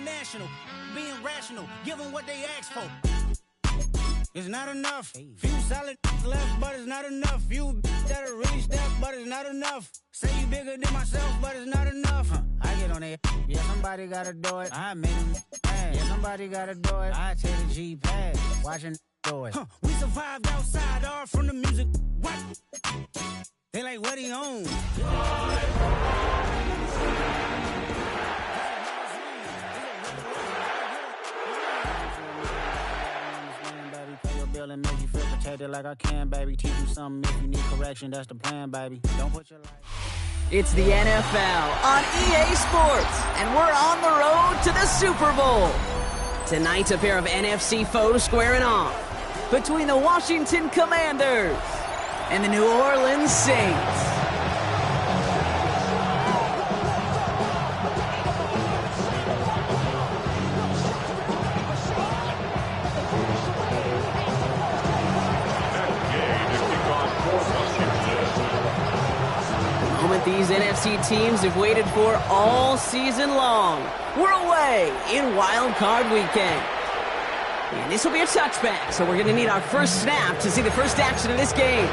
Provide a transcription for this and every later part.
international, being rational, give them what they ask for. It's not enough. Few solid left, but it's not enough. Few that'll really step, but it's not enough. Say you bigger than myself, but it's not enough. I get on it. Yeah, somebody gotta do it. I made him mad. Yeah, somebody gotta do it. I take the G-pad, watching do it. We survived outside, all from the music. What? They like, what he on? And make you feel protected like I can, baby. Teach you something if you need correction. That's the plan, baby. Don't put your life. It's the NFL on EA Sports, and we're on the road to the Super Bowl. Tonight, a pair of NFC foes squaring off between the Washington Commanders and the New Orleans Saints. These NFC teams have waited for all season long. We're away in Wildcard weekend. And this will be a touchback, so we're going to need our first snap to see the first action of this game.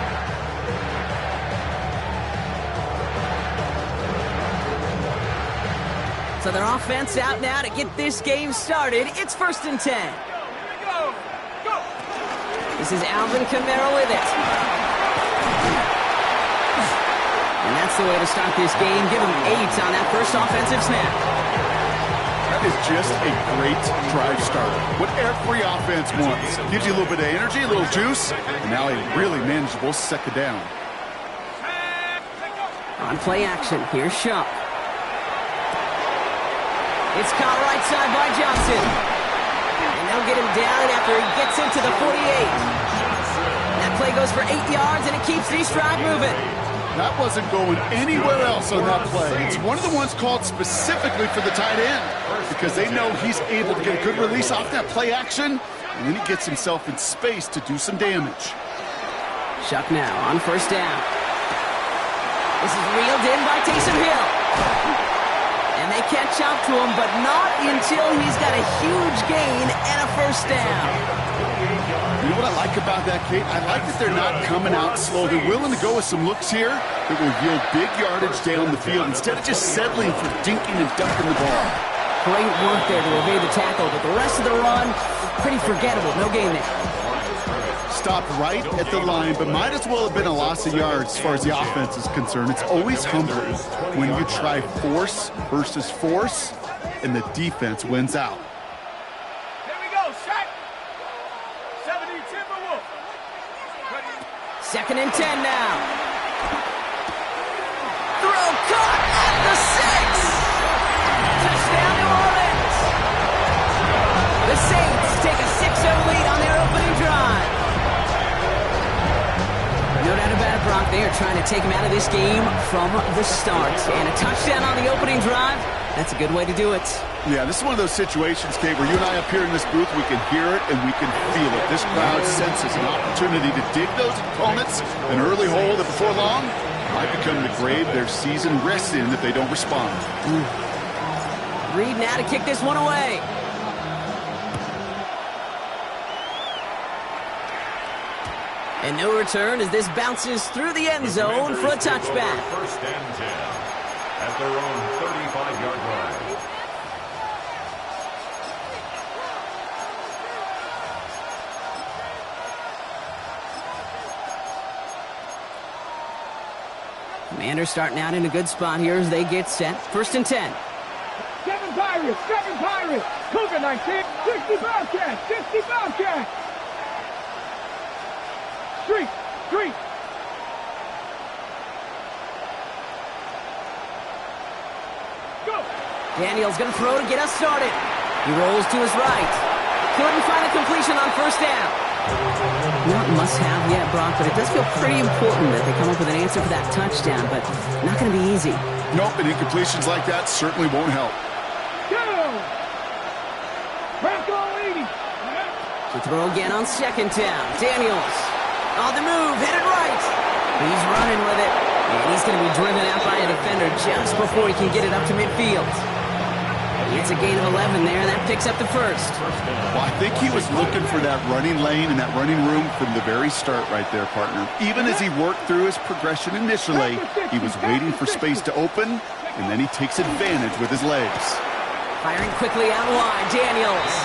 So their offense out now to get this game started. It's 1st and 10. This is Alvin Kamara with it. And that's the way to start this game. Give him 8 on that first offensive snap. That is just a great drive starter. What every offense wants. Gives you a little bit of energy, a little juice, and now a really manageable second down. On play action, here's Shuck. It's caught right side by Johnson. And they'll get him down after he gets into the 48. That play goes for 8 yards, and it keeps this drive moving. That wasn't going anywhere else on that play. It's one of the ones called specifically for the tight end because they know he's able to get a good release off that play action, and then he gets himself in space to do some damage. Shuck now on first down. This is reeled in by Taysom Hill. And they catch up to him, but not until he's got a huge gain and a first down. You know what I like about that, Kate? I like that they're not coming out slow. They're willing to go with some looks here that will yield big yardage down the field instead of just settling for dinking and ducking the ball. Great work there to evade the tackle, but the rest of the run, pretty forgettable. No gain there. Stopped right at the line, but might as well have been a loss of yards as far as the offense is concerned. It's always humbling when you try force versus force, and the defense wins out. 2nd and 10 now. Throw caught at the 6. Touchdown, New Orleans. The Saints take a 6-0 lead on their opening drive. No doubt about it, Brock. They are trying to take him out of this game from the start. And a touchdown on the opening drive, that's a good way to do it. Yeah, this is one of those situations, Kate, where you and I up here in this booth, we can hear it and we can feel it. This crowd senses an opportunity to dig those opponents an early hole that before long might become the grave their season rests in if they don't respond. Reed now to kick this one away. And no return as this bounces through the end zone for a touchback. 1st and 10 at their own 35-yard line. Commanders starting out in a good spot here as they get set. 1st and 10. 7 Pirates, Cougar 19, 60 Bobcats, 60 Bobcats. Street. Go. Daniel's going to throw to get us started. He rolls to his right. Couldn't find a completion on first down. Not must-have yet, Brock, but it does feel pretty important that they come up with an answer for that touchdown, but not going to be easy. Nope, and incompletions like that certainly won't help. To throw again on 2nd down. Daniels on the move, headed right. He's running with it, and he's going to be driven out by a defender just before he can get it up to midfield. It's a gain of 11 there, and that picks up the first. Well, I think he was looking for that running lane and that running room from the very start right there, partner. Even as he worked through his progression initially, he was waiting for space to open, and then he takes advantage with his legs. Firing quickly out wide, Daniels.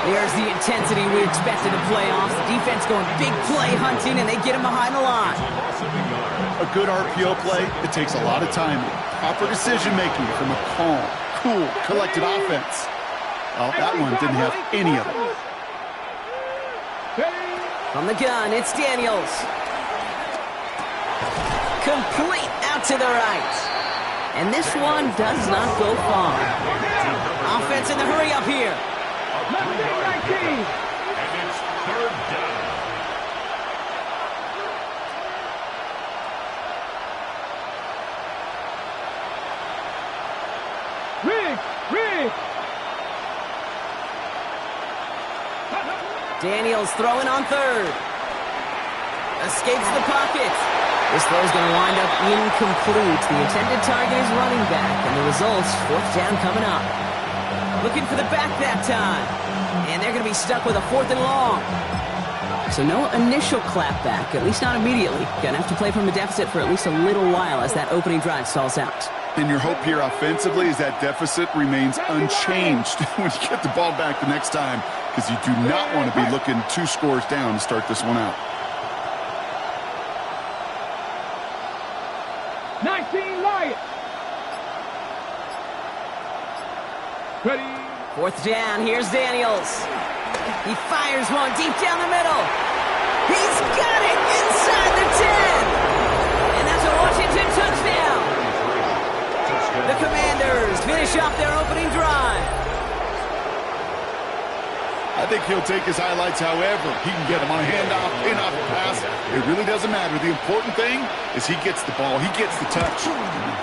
There's the intensity we expected in playoffs. The defense going big play hunting, and they get him behind the line. A good RPO play, it takes a lot of time. Proper decision-making from a calm, cool, collected offense. Well, that one didn't have any of it. From the gun, it's Daniels. Complete out to the right. And this one does not go far. Offense in the hurry up here. And it's third down. Rig! Daniels throwing on third. Escapes the pocket. This throw is going to wind up incomplete. The intended target is running back, and the results, fourth down coming up. Looking for the back that time. And they're going to be stuck with a 4th and long. So no initial clapback, at least not immediately. Going to have to play from a deficit for at least a little while as that opening drive stalls out. And your hope here offensively is that deficit remains unchanged when you get the ball back the next time, because you do not want to be looking 2 scores down to start this one out. 19 Lions. Ready. 4th down, here's Daniels. He fires one deep down the middle. He's got it inside the 10. And that's a Washington touchdown. The Commanders finish off their opening drive. I think he'll take his highlights however he can get them on a handoff, in-off pass. It really doesn't matter. The important thing is he gets the ball, he gets the touch.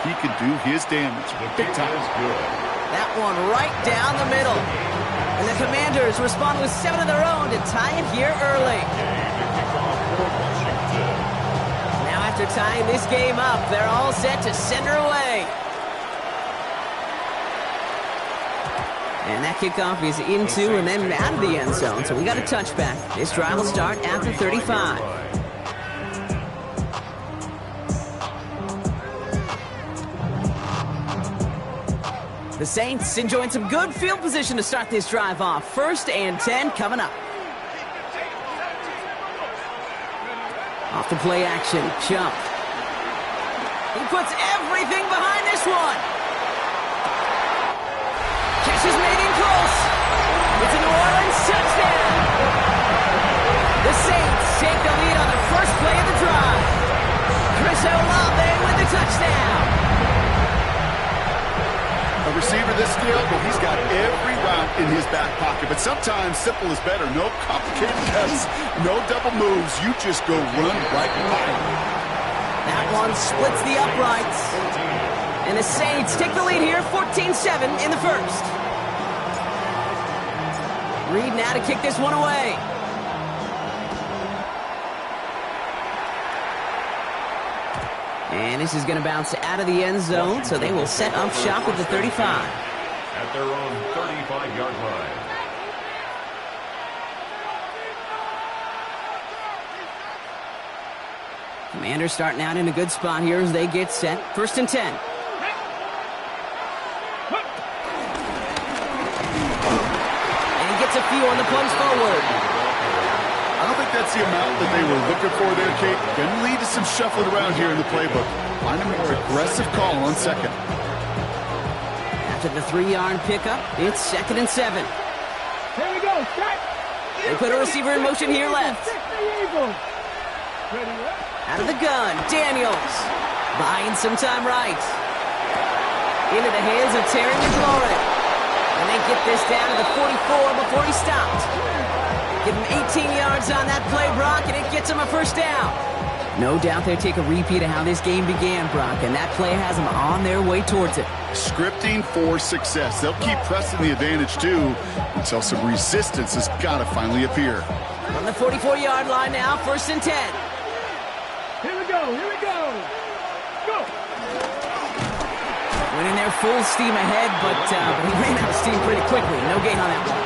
He can do his damage. Big time. That one right down the middle. And the Commanders respond with 7 of their own to tie it here early. Now after tying this game up, they're all set to send her away. And that kickoff is into and then out of the end zone, so we got a touchback. This drive will start at the 35. The Saints enjoying some good field position to start this drive off. 1st and 10 coming up. Off the play action, jump. He puts everything behind this one. Catch is made in close. It's a New Orleans touchdown. The Saints take the lead on the first play of the drive. Chris Olave with the touchdown. A receiver this skilled, well, he's got every route in his back pocket. But sometimes simple is better. No complicated cuts, no double moves. You just go run right by him. That one splits the uprights. And the Saints take the lead here, 14-7 in the first. Reed now to kick this one away. And this is going to bounce out of the end zone, so they will set up shop at the 35. At their own 35-yard line. Commanders starting out in a good spot here as they get set. 1st and 10. And he gets a few on the plunge forward. I don't think that's the amount that they were looking for there, Kate. Going to lead to some shuffling around here in the playbook. Find a more aggressive call on 2nd. After the 3-yard pickup, it's 2nd and 7. Here we go, set. They put a receiver in motion here left. Out of the gun, Daniels. Buying some time right. Into the hands of Terry McLaurin. And they get this down to the 44 before he stopped. Give him 18 yards on that play, Brock, and it gets him a 1st down. No doubt they take a repeat of how this game began, Brock, and that play has them on their way towards it. Scripting for success. They'll keep pressing the advantage, too, until some resistance has got to finally appear. From the 44-yard line now, 1st and 10. Here we go, here we go. Go. Went in there full steam ahead, but he ran out of steam pretty quickly. No gain on that one.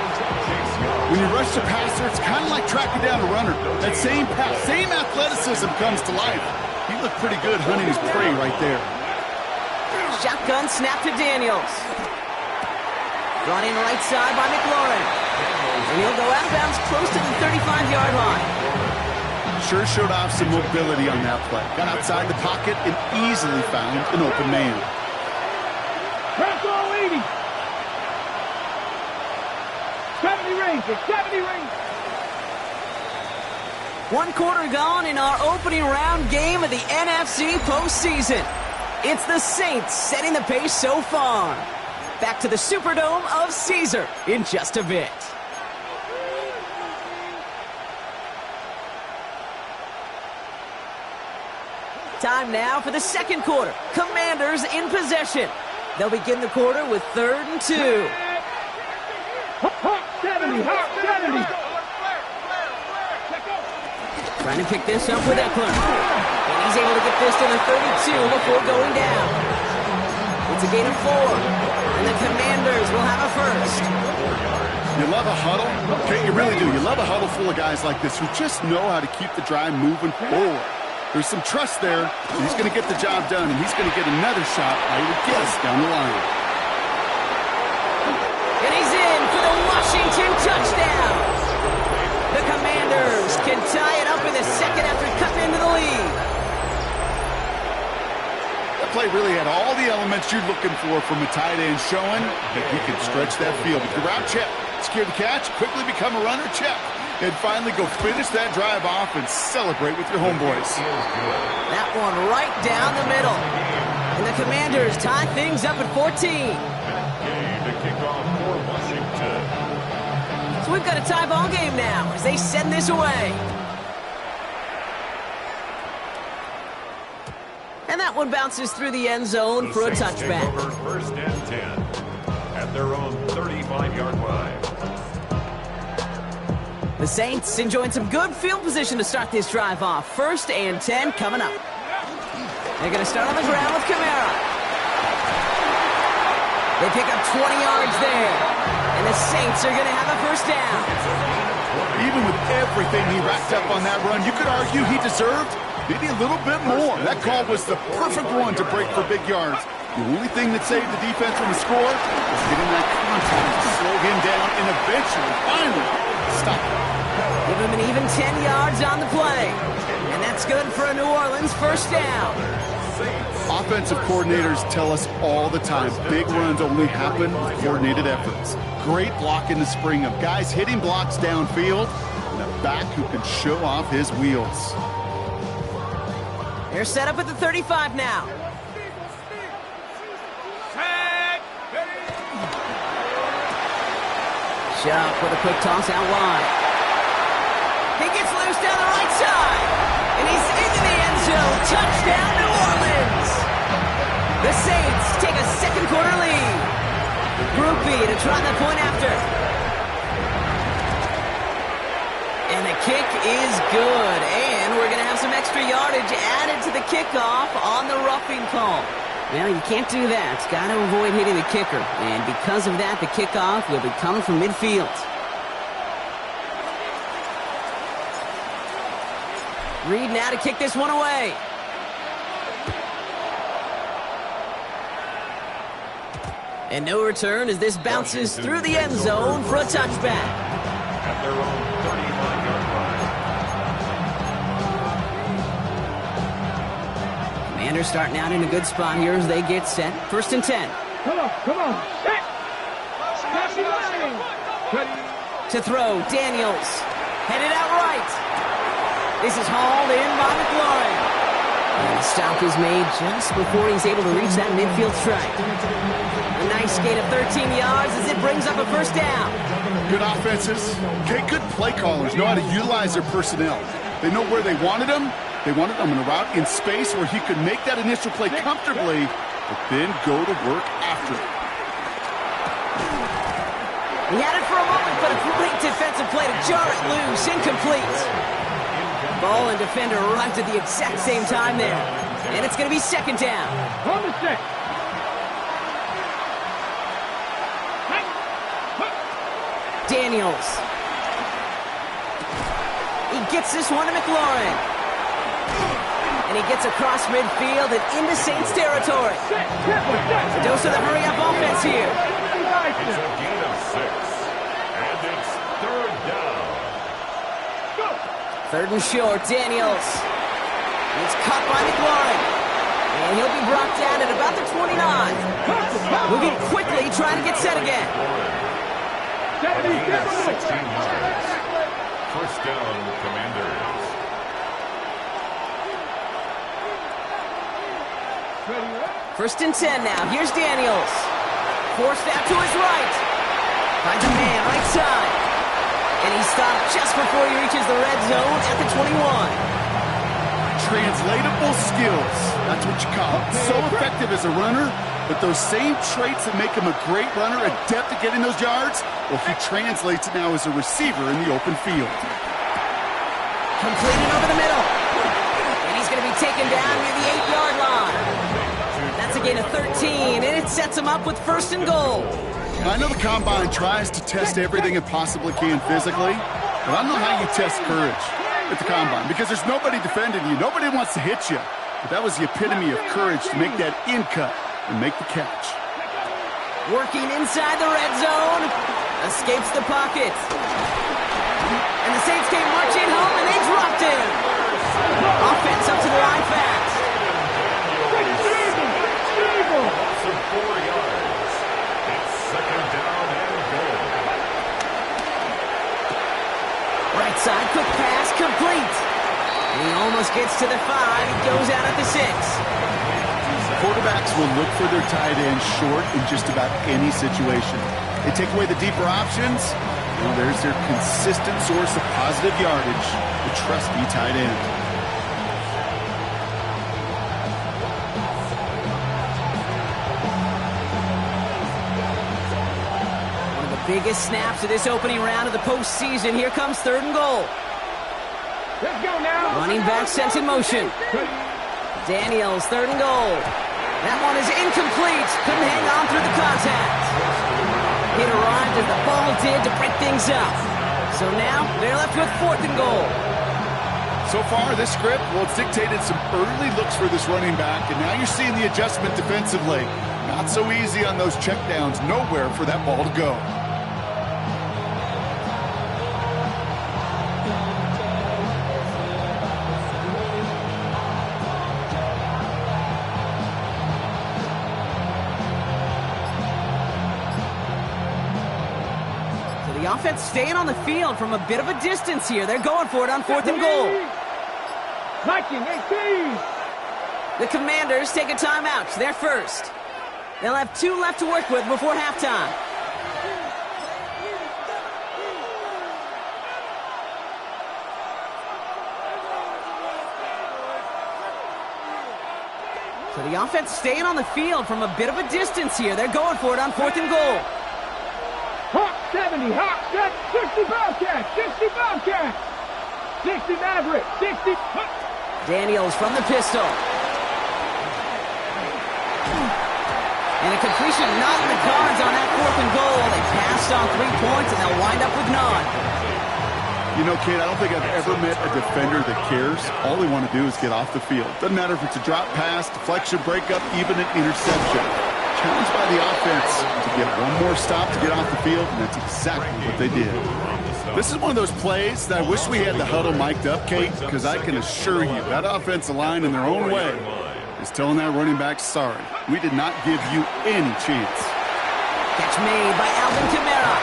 When you rush the passer, it's kind of like tracking down a runner. That same pass, same athleticism comes to life. He looked pretty good hunting his prey right there. Shotgun snap to Daniels. Brought in right side by McLaurin. And he'll go out of bounds close to the 35-yard line. Sure showed off some mobility on that play. Got outside the pocket and easily found an open man. Press all 80. 70 ranges, 70 ranges. 1 quarter gone in our opening round game of the NFC postseason. It's the Saints setting the pace so far. Back to the Superdome of Caesar in just a bit. Time now for the second quarter. Commanders in possession. They'll begin the quarter with 3rd and 2. 70, 70. Trying to pick this up with Eckler. And he's able to get this to the 32 before going down. It's a gain of 4. And the Commanders will have a first. You love a huddle? Okay, you really do. You love a huddle full of guys like this who just know how to keep the drive moving forward. There's some trust there. He's going to get the job done, and he's going to get another shot, I would guess, down the line. And he's in for the Washington touchdown. The Commanders can tie it up in the second after cutting into the lead. That play really had all the elements you're looking for from a tight end, showing that he can stretch that field. With the route, check. Secure the catch, quickly become a runner, check. And finally go finish that drive off and celebrate with your homeboys. That one right down the middle. And the Commanders tie things up at 14. To kick off for Washington. So we've got a tie ball game now as they send this away. And that one bounces through the end zone for a touchback. Over 1st and 10 at their own 35-yard line. The Saints enjoying some good field position to start this drive off. 1st and 10 coming up. They're going to start on the ground with Kamara. They pick up 20 yards there. And the Saints are going to have a first down. Even with everything he racked up on that run, you could argue he deserved maybe a little bit more. That call was the perfect one to break for big yards. The only thing that saved the defense from the score was getting that contact to slow him down and eventually, finally, stop him. Give him an even 10 yards on the play. And that's good for a New Orleans first down. Offensive coordinators tell us all the time, big runs only happen with coordinated efforts. Great block in the spring of guys hitting blocks downfield and a back who can show off his wheels. They're set up at the 35 now. Shuck with a quick toss out wide. He gets loose down the right side. And he's into the end zone. Touchdown, New Orleans. The Saints take a second quarter lead. Group B to try the point after. And the kick is good. And we're going to have some extra yardage added to the kickoff on the roughing call. Well, you can't do that. Got to avoid hitting the kicker. And because of that, the kickoff will be coming from midfield. Reed now to kick this one away. And no return as this bounces through the end zone for a touchback. At their own 35-yard line. Commanders starting out in a good spot here as they get set. 1st and 10. Come on. Set. Happy line. Ready. To throw, Daniels. Headed out right. This is hauled in by McLaurin. And the stop is made just before he's able to reach that midfield strike. A nice gain of 13 yards as it brings up a first down. Good offenses. Okay, good play callers know how to utilize their personnel. They know where they wanted them. They wanted them in a route in space where he could make that initial play comfortably, but then go to work after it. He had it for a moment, but a great defensive play to jar it loose. Incomplete. Ball and defender arrived at the exact same time there. And it's going to be 2nd down. On the set. Daniels. He gets this one to McLaurin. And he gets across midfield and into Saints territory. A dose of the hurry-up offense here. It's a gain of 6. And it's third down. Third and short, Daniels. It's caught by McLaurin. And he'll be brought down at about the 29. Moving quickly, trying to get set again. A gain of 16 yards. First down, Commanders. First and 10 now. Here's Daniels. Forced out to his right. Finds a man right side. And he stopped just before he reaches the red zone at the 21. Translatable skills. That's what you call it. So effective as a runner, but those same traits that make him a great runner, adept at getting those yards, well, he translates it now as a receiver in the open field. Completed over the middle. And he's going to be taken down near the 8-yard line. That's a gain of 13, and it sets him up with first and goal. I know the Combine tries to test everything it possibly can physically, but I don't know how you test courage at the Combine, because there's nobody defending you. Nobody wants to hit you. But that was the epitome of courage to make that in cut and make the catch. Working inside the red zone. Escapes the pocket. And the Saints came marching home, and they dropped him. Offense up to the line fast. Loss of 4 yards. It's second down and goal. Right side, quick pass, complete. And he almost gets to the 5. He goes out at the 6. Quarterbacks will look for their tight end short in just about any situation. They take away the deeper options. Well, there's their consistent source of positive yardage, the trusty tight end. One of the biggest snaps of this opening round of the postseason. Here comes third and goal. Let's go now. Running back sent in motion. Daniels, third and goal. That one is incomplete. Couldn't hang on through the contact. It arrived as the ball did to break things up. So now they're left with fourth and goal. So far, this script, well, it's dictated some early looks for this running back, and now you're seeing the adjustment defensively. Not so easy on those checkdowns. Nowhere for that ball to go. The offense staying on the field from a bit of a distance here. They're going for it on fourth and goal. Viking 18. The Commanders take a timeout. They're first. They'll have 2 left to work with before halftime. So the offense staying on the field from a bit of a distance here. They're going for it on fourth and goal. Hawk 70, Hawk 60 Bobcats, 60 Bobcats, 60 Maverick, 60. Daniels from the pistol. And a completion not in the cards on that fourth and goal. They passed on 3 points, and they'll wind up with none. You know, Kate, I don't think I've ever met a defender that cares. All they want to do is get off the field. Doesn't matter if it's a drop pass, deflection, breakup, even an interception. Challenged by the offense to get one more stop to get off the field, and that's exactly what they did. This is one of those plays that I wish we had the huddle mic'd up, Kate, because I can assure you that offensive line in their own way is telling that running back, sorry, we did not give you any chance. Catch made by Alvin Kamara.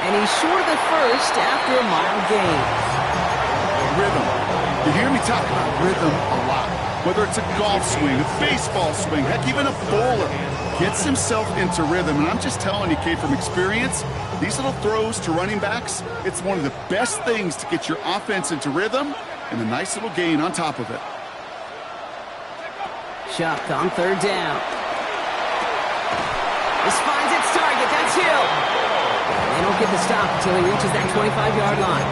And he's short of the first after a mild gain. Rhythm. You hear me talk about rhythm a lot. Whether it's a golf swing, a baseball swing, heck, even a bowler gets himself into rhythm. And I'm just telling you, Kate, from experience, these little throws to running backs, it's one of the best things to get your offense into rhythm and a nice little gain on top of it. Chuck on third down. This finds its target. That's Hill. They don't get the stop until he reaches that 25-yard line.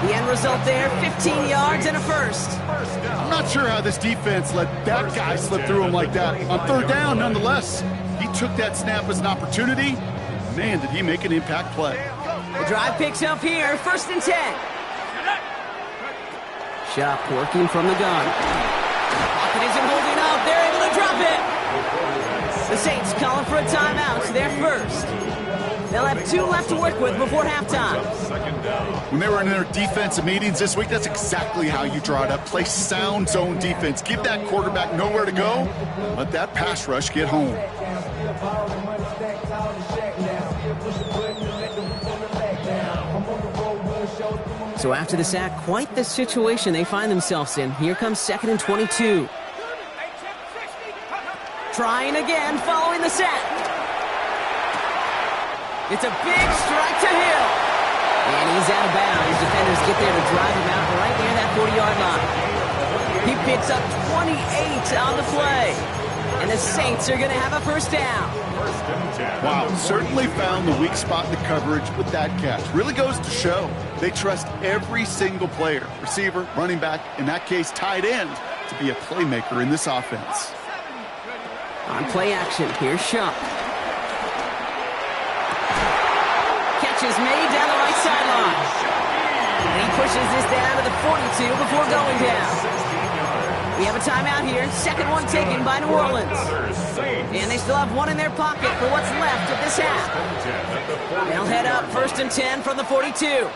The end result there, 15 yards and a first. I'm not sure how this defense let that guy slip through him like that. On third down, nonetheless, he took that snap as an opportunity, Man, did he make an impact play. The drive picks up here, 1st and 10. Shop working from the gun. Pocket isn't holding up. They're able to drop it. The Saints calling for a timeout. They're first. They'll have 2 left to work with before halftime. When they were in their defensive meetings this week, that's exactly how you draw it up. Play sound zone defense. Give that quarterback nowhere to go. Let that pass rush get home. So after the sack, quite the situation they find themselves in. Here comes 2nd and 22. Trying again following the sack. It's a big strike to Hill. And he's out of bounds. Defenders get there to drive him out right near that 40-yard line. He picks up 28 on the play. And the Saints are going to have a first down. Wow, certainly found the weak spot in the coverage with that catch. Really goes to show they trust every single player, receiver, running back, in that case, tight end, to be a playmaker in this offense. On play action, here's Shump. Catch is made down the right sideline. And he pushes this down to the 42 before going down. We have a timeout here. 2nd one taken by New Orleans. And they still have 1 in their pocket for what's left of this half. They'll head up 1st and 10 from the 42.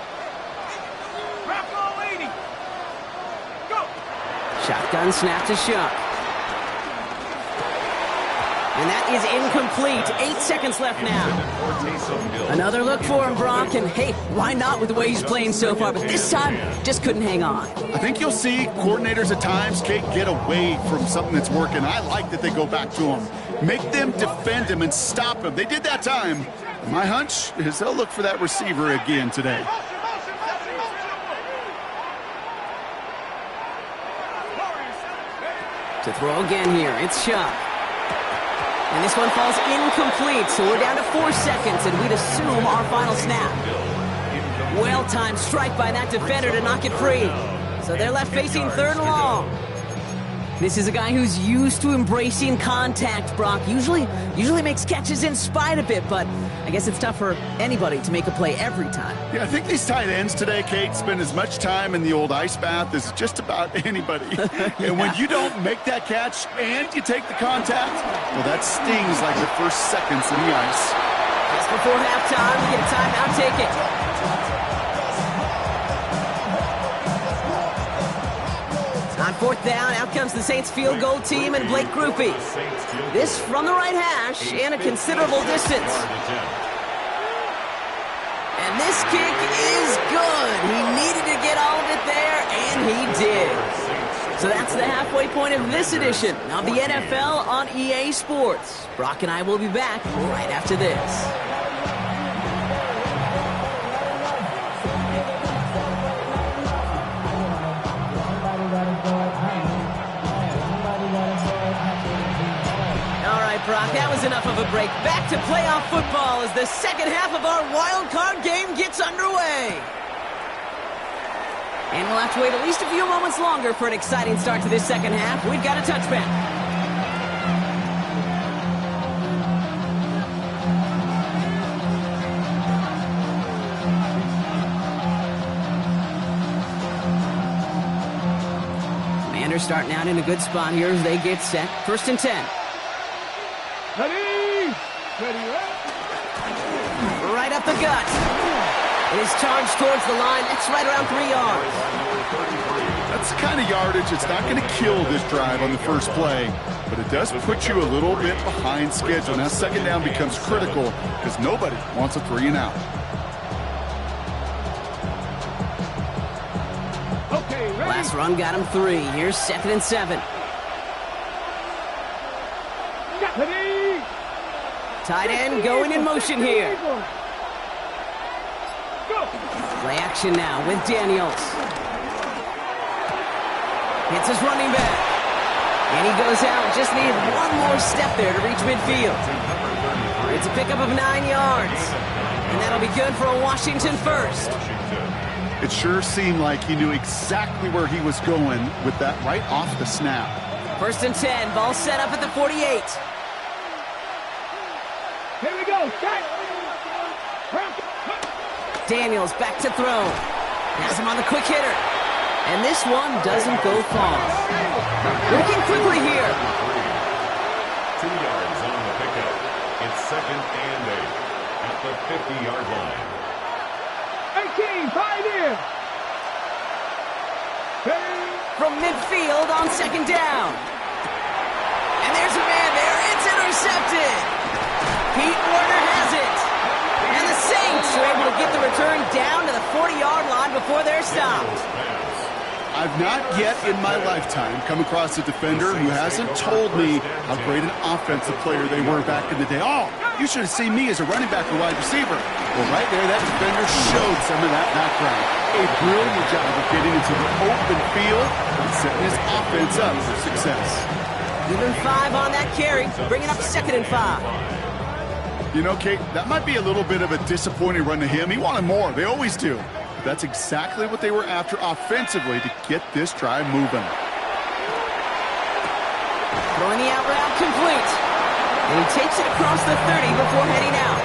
Shotgun snap to Shump. And that is incomplete. 8 seconds left now. Another look for him, Brock. And hey, why not with the way he's playing so far? But this time, just couldn't hang on. I think you'll see coordinators at times, Kate, get away from something that's working. I like that they go back to him. Make them defend him and stop him. They did that time. My hunch is they'll look for that receiver again today. To throw again here, it's Shump. And this one falls incomplete, so we're down to 4 seconds, and we'd assume our final snap. Well-timed strike by that defender to knock it free. So they're left facing 3rd and long. This is a guy who's used to embracing contact, Brock. Usually makes catches in spite of it, but I guess it's tough for anybody to make a play every time. Yeah, I think these tight ends today, Kate, spend as much time in the old ice bath as just about anybody. And when you don't make that catch and you take the contact, well, that stings like the first seconds in the ice. Just before halftime, we get a timeout taken. On 4th down, out comes the Saints field goal team and Blake Grupe. This from the right hash and a considerable distance. And this kick is good. He needed to get all of it there, and he did. So that's the halfway point of this edition of the NFL on EA Sports. Brock and I will be back right after this. Brock, that was enough of a break. Back to playoff football as the second half of our wild card game gets underway. And we'll have to wait at least a few moments longer for an exciting start to this second half. We've got a touchback. Commanders starting out in a good spot here as they get set. 1st and 10. Ready, right up the gut. It is charged towards the line. That's right around 3 yards. That's the kind of yardage it's not going to kill this drive on the first play, but it does put you a little bit behind schedule. Now 2nd down becomes critical because nobody wants a 3 and out. Okay, ready. Last run got him 3. Here's 2nd and 7. Ready. Tight end going in motion here. Play action now with Daniels. Hits his running back. And he goes out. Just needs one more step there to reach midfield. It's a pickup of 9 yards. And that'll be good for a Washington first. It sure seemed like he knew exactly where he was going with that right off the snap. 1st and 10. Ball set up at the 48. Here we go. Start. Daniels back to throw. Has him on the quick hitter. And this one doesn't go far. Working quickly here. 2 yards on the pickup. It's 2nd and 8 at the 50-yard line. 18, 5 in. From midfield on 2nd down. And there's a man there. It's intercepted. Pete Werner has it. And the Saints are able to get the return down to the 40-yard line before they're stopped. I've not yet in my lifetime come across a defender who hasn't told me how great an offensive player they were back in the day. Oh, you should have seen me as a running back or wide receiver. Well, right there, that defender showed some of that background. A brilliant job of getting into the open field and setting his offense up for success. Even 5 on that carry, bringing up 2nd and 5. You know, Kate, that might be a little bit of a disappointing run to him. He wanted more. They always do. But that's exactly what they were after offensively to get this drive moving. Throwing the out route complete. And he takes it across the 30 before heading out.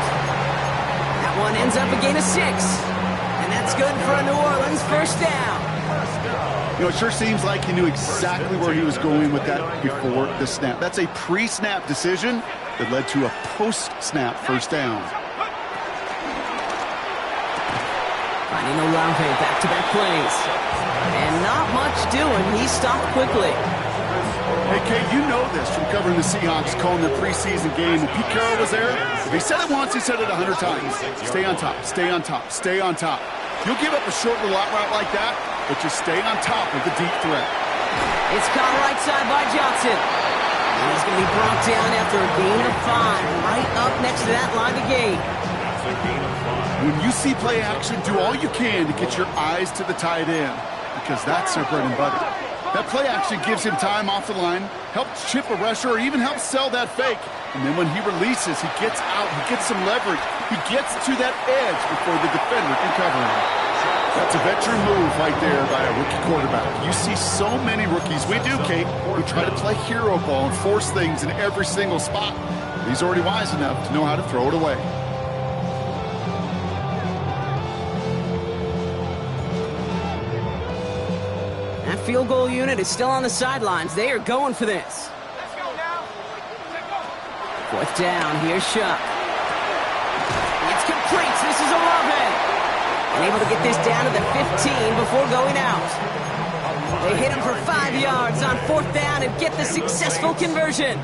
That one ends up a gain of 6. And that's good for a New Orleans first down. You know, it sure seems like he knew exactly where he was going with that before the snap. That's a pre-snap decision that led to a post-snap first down. Finding Olave, back-to-back plays. And not much doing. He stopped quickly. Hey, Kate, you know this from covering the Seahawks, calling the preseason game. When Pete Carroll was there, if he said it once, he said it 100 times. Stay on top, stay on top, stay on top. You'll give up a short little out route like that, but just stay on top of the deep threat. It's caught right side by Johnson. And he's going to be brought down after a gain of 5, right up next to that line of gain. That's a gain of 5. When you see play action, do all you can to get your eyes to the tight end, because that's their bread and butter. That play action gives him time off the line, helps chip a rusher, or even helps sell that fake. And then when he releases, he gets out, he gets some leverage. He gets to that edge before the defender can cover him. That's a veteran move right there by a rookie quarterback. You see so many rookies, we do, Kate, who try to play hero ball and force things in every single spot. He's already wise enough to know how to throw it away. That field goal unit is still on the sidelines. They are going for this. Let's go now. 4th down, here's Shuck. It's complete. This is Olave. And able to get this down to the 15 before going out. They hit him for 5 yards on 4th down and get the successful conversion.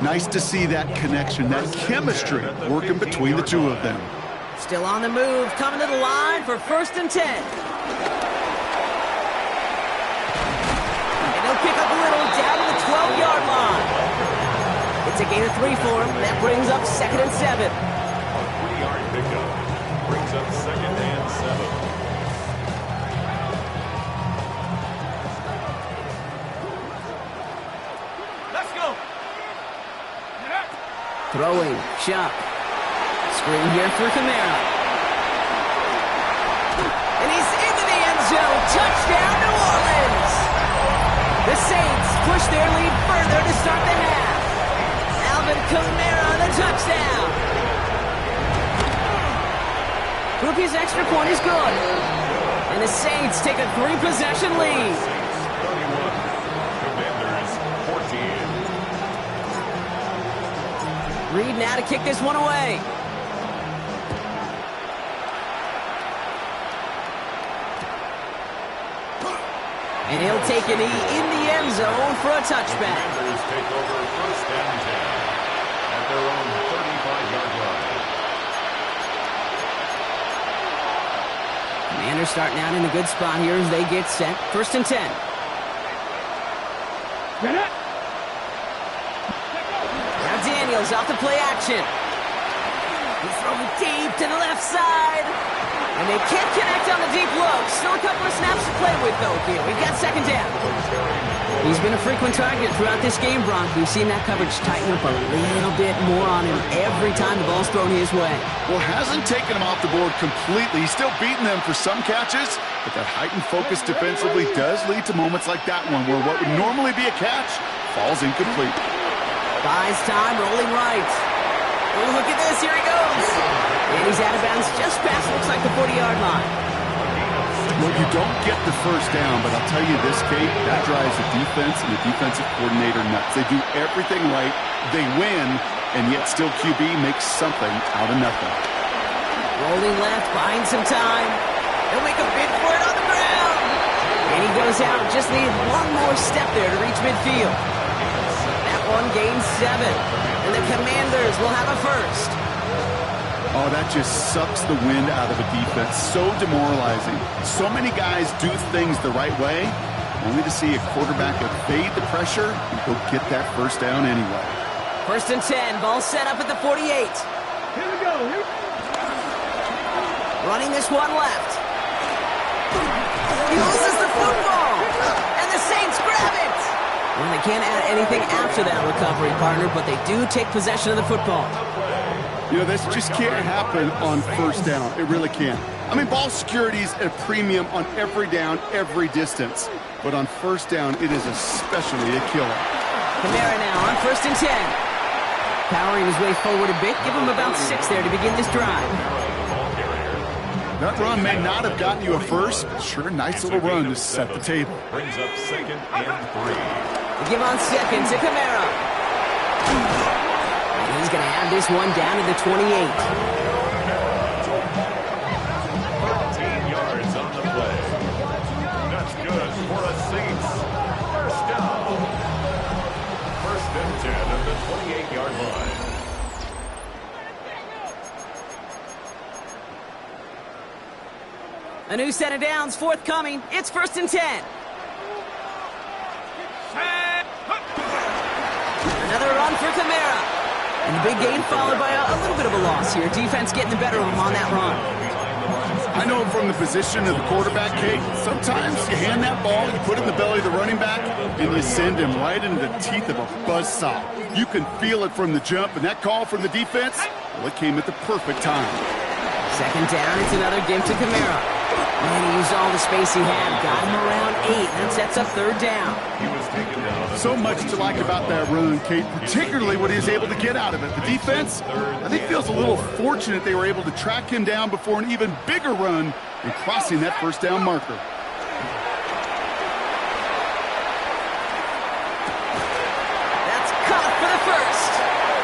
Nice to see that connection, that chemistry working between the two of them. Still on the move, coming to the line for 1st and 10. And they'll pick up a little down to the 12-yard line. It's a gain of 3 for him. That brings up 2nd and 7. A 3-yard pickup brings up 2nd and 7. Let's go. Throwing, Shuck. Screen here for Kamara. And he's into the end zone. Touchdown, New Orleans. The Saints push their lead further to start the half. Alvin Kamara, the touchdown. Rookie's extra point is good. And the Saints take a 3-possession lead. 31. Commanders 14. Reed now to kick this one away. And he'll take a knee in the end zone for a touchback. Commanders take over 1st and 10 at their own 35-yard line. Commanders starting out in a good spot here as they get set. 1st and 10. Get it. Now Daniels off the play action. He's throwing deep to the left side. And they can't connect on the deep look. Still a couple of snaps to play with, though, here. We've got 2nd down. He's been a frequent target throughout this game, Bronk. We've seen that coverage tighten up a little bit more on him every time the ball's thrown his way. Well, hasn't taken him off the board completely. He's still beating them for some catches, but that heightened focus defensively does lead to moments like that one where what would normally be a catch falls incomplete. Buys time, rolling right. Oh, look at this. Here he goes. And he's out of bounds just past, looks like the 40-yard line. Well, you don't get the first down, but I'll tell you this, Kate, that drives the defense and the defensive coordinator nuts. They do everything right, they win, and yet still QB makes something out of nothing. Rolling left, buying some time. He'll make a bid for it on the ground. And he goes out, just need one more step there to reach midfield. That one gains 7, and the Commanders will have a first. Oh, that just sucks the wind out of a defense. So demoralizing. So many guys do things the right way, only to see a quarterback evade the pressure and go get that first down anyway. 1st and 10, ball set up at the 48. Here we go. Running this one left. He loses the football, and the Saints grab it. Well, they can't add anything after that recovery, partner, but they do take possession of the football. You know, this just can't happen on first down. It really can't. I mean, ball security is at a premium on every down, every distance. But on first down, it is especially a killer. Kamara now on 1st and 10. Powering his way forward a bit. Give him about 6 there to begin this drive. That run may not have gotten you a first, but sure, nice little run to set the table. Brings up 2nd and 3. They give on 2nd to Kamara. He's going to have this one down to the 28. 13 yards on the play. That's good for the Saints. First down. 1st and 10 at the 28-yard line. A new set of downs forthcoming. It's 1st and 10. Another run for Kamara. And the big gain followed by a little bit of a loss here. Defense getting the better of him on that run. I know from the position of the quarterback, Kate, sometimes you hand that ball, you put it in the belly of the running back, and you send him right into the teeth of a buzzsaw. You can feel it from the jump, and that call from the defense, well, it came at the perfect time. 2nd down, it's another give to Kamara. And he used all the space he had. Got him around 8. That sets up 3rd down. He was taken down. So much to like about that run, Kate, particularly what he was able to get out of it. The defense, I think, feels a little fortunate they were able to track him down before an even bigger run and crossing that first down marker. That's caught for the first.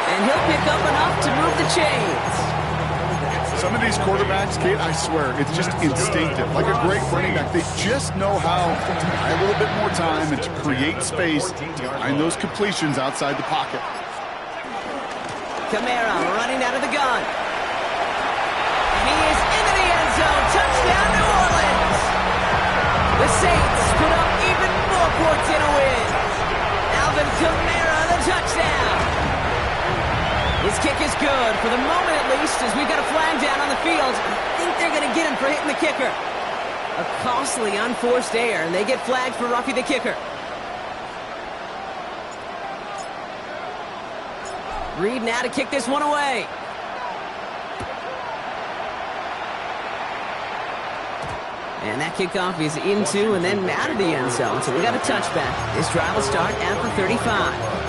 And he'll pick up enough to move the chains. Some of these quarterbacks, Kate, I swear, it's just instinctive. Like a great running back, they just know how to buy a little bit more time and to create space to find those completions outside the pocket. Kamara running out of the gun. And he is into the end zone. Touchdown, New Orleans. The Saints put up even more points in a win. Alvin Kamara, the touchdown. His kick is good, for the moment at least, as we've got a flag down on the field. I think they're going to get him for hitting the kicker. A costly unforced error, and they get flagged for roughing the kicker. Reed now to kick this one away. And that kickoff is into and then out of the end zone, so we got a touchback. This drive will start at the 35.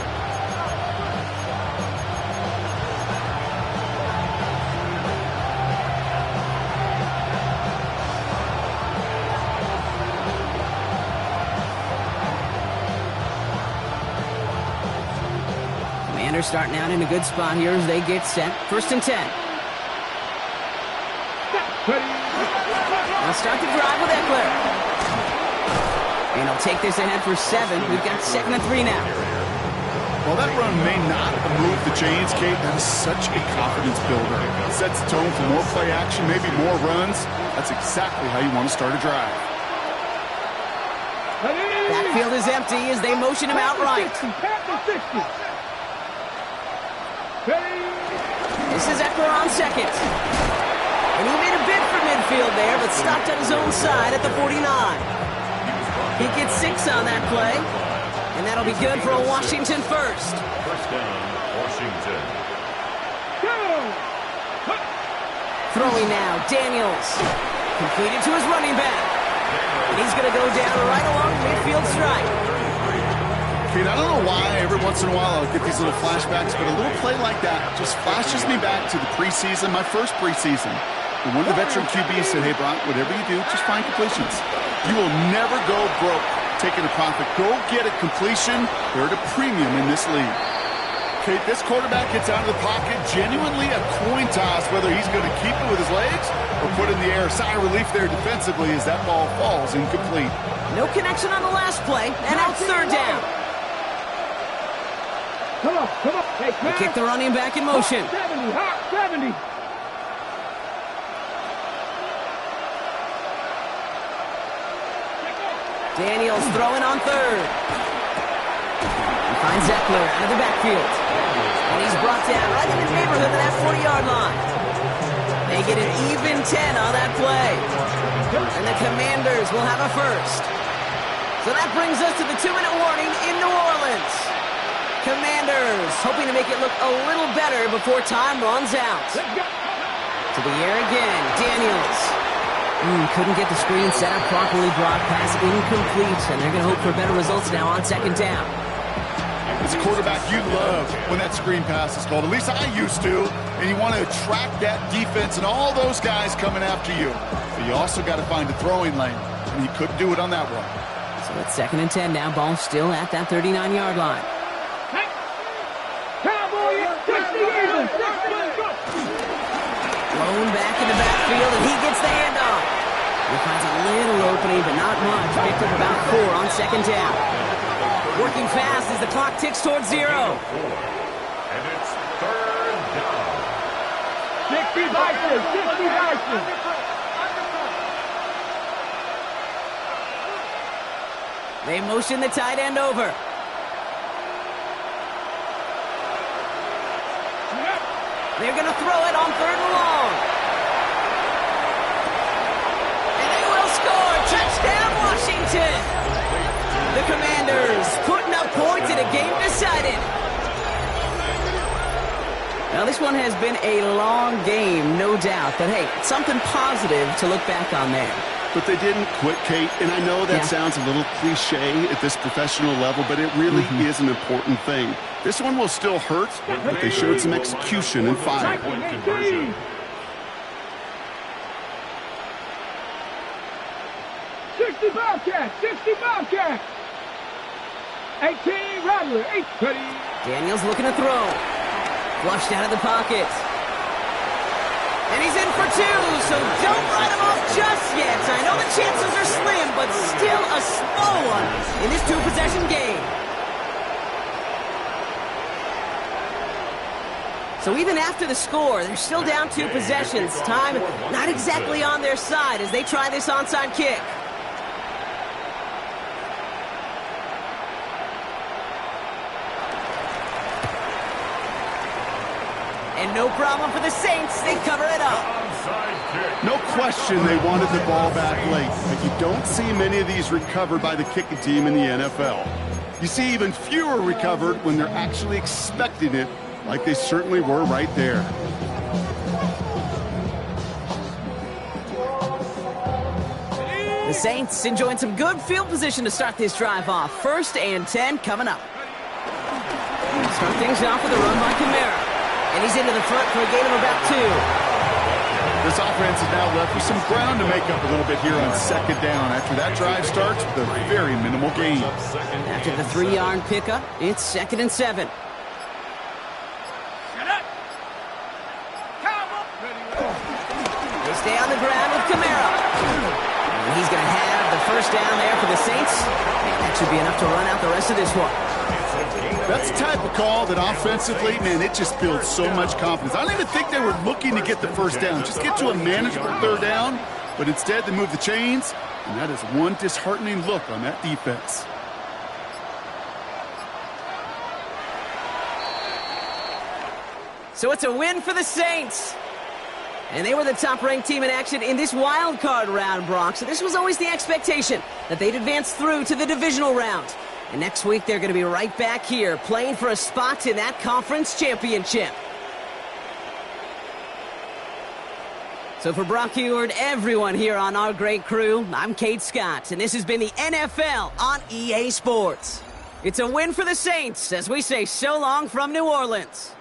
Commanders starting out in a good spot here as they get set. 1st and 10. They'll start the drive with Eckler. And he'll take this ahead for 7. We've got 2nd and 3 now. Well, that run may not have moved the chains, Kate. That is such a confidence builder. It sets the tone for more play action, maybe more runs. That's exactly how you want to start a drive. Backfield is empty as they motion him outright. This is Eckler on 2nd. And he made a bid for midfield there, but stopped on his own side at the 49. He gets 6 on that play, and that'll be good for a Washington first. First down, Washington. Throwing now, Daniels. Completed to his running back. And he's going to go down right along midfield strike. Kate, I don't know why every once in a while I'll get these little flashbacks, but a little play like that just flashes me back to the preseason, my first preseason. And one of the veteran QBs said, hey, Brock, whatever you do, just find completions. You will never go broke taking a profit. Go get a completion. They're at a premium in this league. Kate, this quarterback gets out of the pocket, genuinely a coin toss, whether he's going to keep it with his legs or put it in the air. Sigh of relief there defensively as that ball falls incomplete. No connection on the last play, and out third down. Come on. Hey, They kick the running back in motion. 70, hot 70. Daniels throwing on third. He finds Eckler out of the backfield. And he's brought down right in the neighborhood of that 40-yard line. They get an even 10 on that play. And the Commanders will have a first. So that brings us to the 2-minute warning in New Orleans. Commanders hoping to make it look a little better before time runs out. To the air again, Daniels. Couldn't get the screen set up properly, Brock. Pass incomplete, and they're going to hope for better results now on second down. As a quarterback, you love when that screen pass is called. At least I used to. And you want to attract that defense and all those guys coming after you. But you also got to find a throwing lane, and he couldn't do it on that one. So it's 2nd and 10 now. Ball still at that 39-yard line. Thrown back in the backfield, and he gets the handoff. He finds a little opening, but not much. Picked up about 4 on second down. Working fast as the clock ticks towards 0. And it's third down. 60 Vikings. They motion the tight end over. They're going to throw it on 3rd and long. And they will score. Touchdown, Washington. The Commanders putting up points in a game decided. Now, this one has been a long game, no doubt. But, hey, something positive to look back on there. But they didn't quit, Kate, and I know that sounds a little cliche at this professional level, but it really is an important thing. This one will still hurt, but they showed some execution and fire. 60 Bobcats. 18 Rattler. 8. Daniels looking to throw. Flushed out of the pocket. And he's in for 2, so don't write him off just yet. I know the chances are slim, but still a small one in this 2-possession game. So even after the score, they're still down 2 possessions. Time not exactly on their side as they try this onside kick. And no problem for the Saints. They cover it up. No question they wanted the ball back late, but you don't see many of these recovered by the kicking team in the NFL. You see even fewer recovered when they're actually expecting it, like they certainly were right there. The Saints enjoying some good field position to start this drive off. 1st and 10 coming up. Start things off with a run by Kamara. And he's into the front for a gain of about 2. This offense is now left with some ground to make up a little bit here on second down. After that drive starts with a very minimal gain. After the 3-yard pickup, it's 2nd and 7. They stay on the ground with Kamara. And he's going to have the first down there for the Saints. And that should be enough to run out the rest of this one. That's the type of call that offensively, man, it just builds so much confidence. I don't even think they were looking to get the first down. Just get to a manageable 3rd down. But instead, they move the chains. And that is one disheartening look on that defense. So it's a win for the Saints. And they were the top-ranked team in action in this wild card round, Brock. So this was always the expectation that they'd advance through to the divisional round. And next week, they're going to be right back here playing for a spot in that conference championship. So for Brock Heward, everyone here on our great crew, I'm Kate Scott, and this has been the NFL on EA Sports. It's a win for the Saints as we say so long from New Orleans.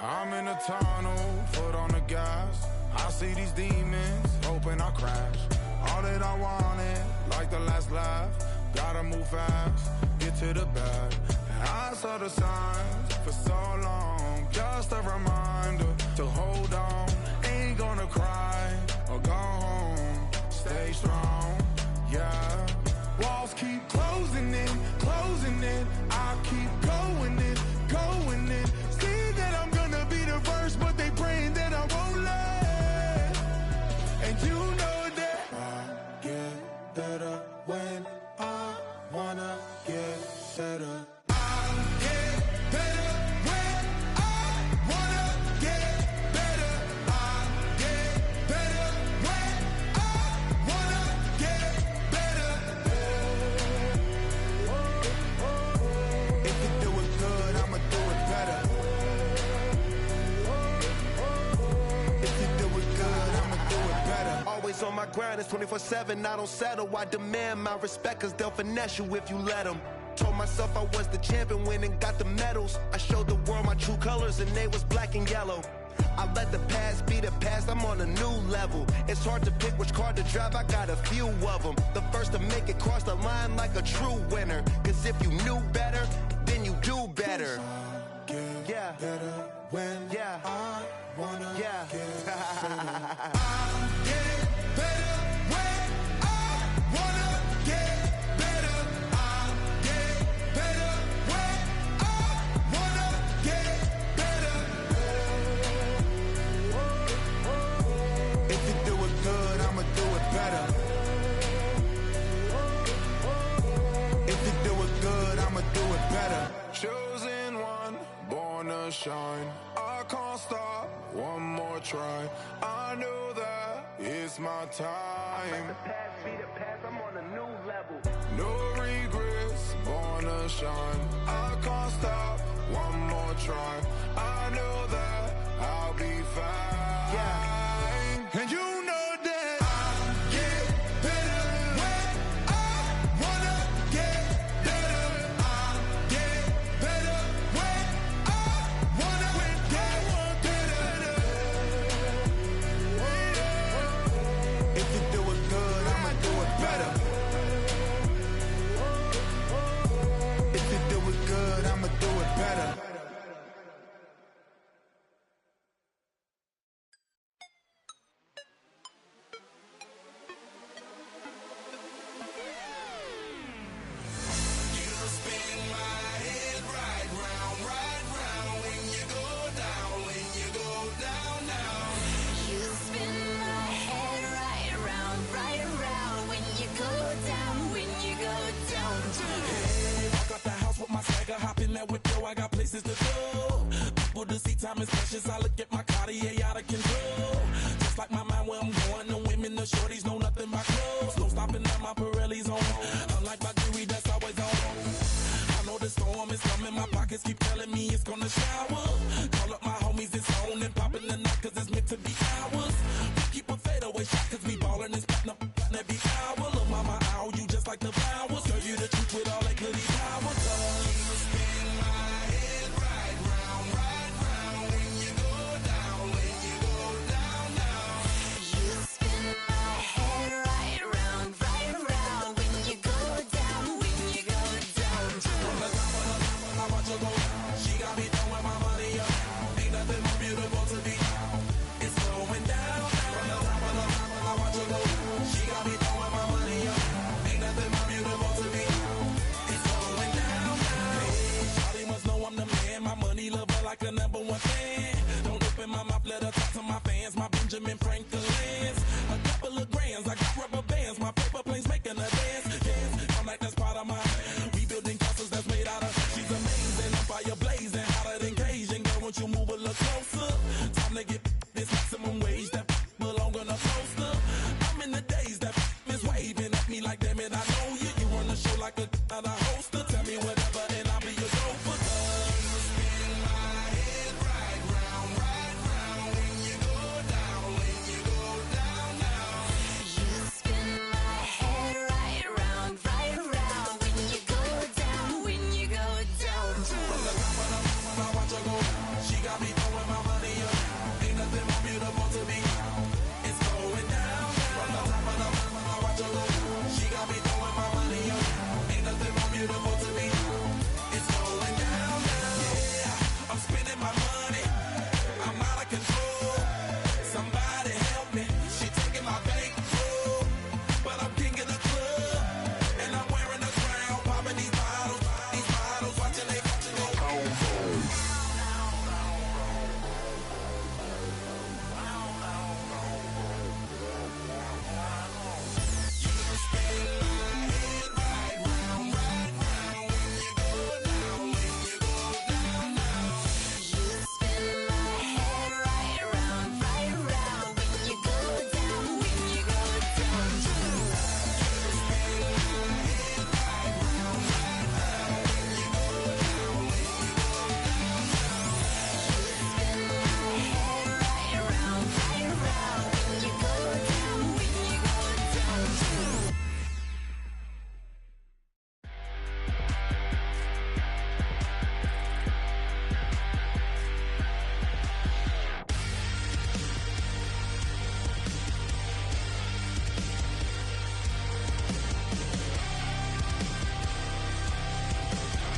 I'm in a tunnel, foot on the gas. I see these demons, hoping I crash. All that I wanted, like the last laugh. Gotta move fast, get to the bag. And I saw the signs for so long. Just a reminder to hold on. Ain't gonna cry or go home. Stay strong, yeah. Walls keep closing in, closing in. I keep going in, going in. See that I'm gonna be the grind, it's 24/7, I don't settle. I demand my respect, cause they'll finesse you if you let them. Told myself I was the champion, went and got the medals. I showed the world my true colors, and they was black and yellow. I let the past be the past, I'm on a new level. It's hard to pick which car to drive, I got a few of them. The first to make it cross the line like a true winner. Cause if you knew better, then you do better. Yeah. Better when I wanna get better. I get better when I wanna get better. I get better when I wanna get better. If you do it good, I'ma do it better. If you do it good, I'ma do it better. Chosen one, born to shine. I can't stop, one more try. I know that it's my time. Let the past be the past, I'm on a new level. No regrets, born to shine. I can't stop, one more try. I know that I'll be fine. Yeah. And you know that I get better when I wanna get better. I get better when I wanna get better. If you do it good, I'ma do it better. If you do it good, I'ma do it better. Hop in that whip, yo, I got places to go. People to see, time is precious. I look at my Cartier out of control. Just like my mind where I'm going. The women, the shorties know nothing but clothes. No stopping at my Pirelli's on. Unlike my jewelry, that's always on. I know the storm is coming. My pockets keep telling me it's gonna shower. Call up my homies, it's on and popping the night, cause it's meant to be ours. We keep a fadeaway shot, cause we ballin' and spittin' up every hour. Look, mama, ow, you just like the flowers. Girl, you the truth with all that goody powers. Like a number one fan. Don't open my mouth, let her talk to my fans. My Benjamin Franklin's. A couple of grands, I got rubber bands. My paper planes making a dance. Yes, I'm like that's part of my rebuilding castles that's made out of. She's amazing, I'm fire blazing, hotter than Cajun. Girl, won't you move a little closer? Time to get this maximum wage that belong on a poster. I'm in the days that is waving at me like damn it, I know you. You run the show like a hoster. Tell me whatever and I'll be your gopher. She got me going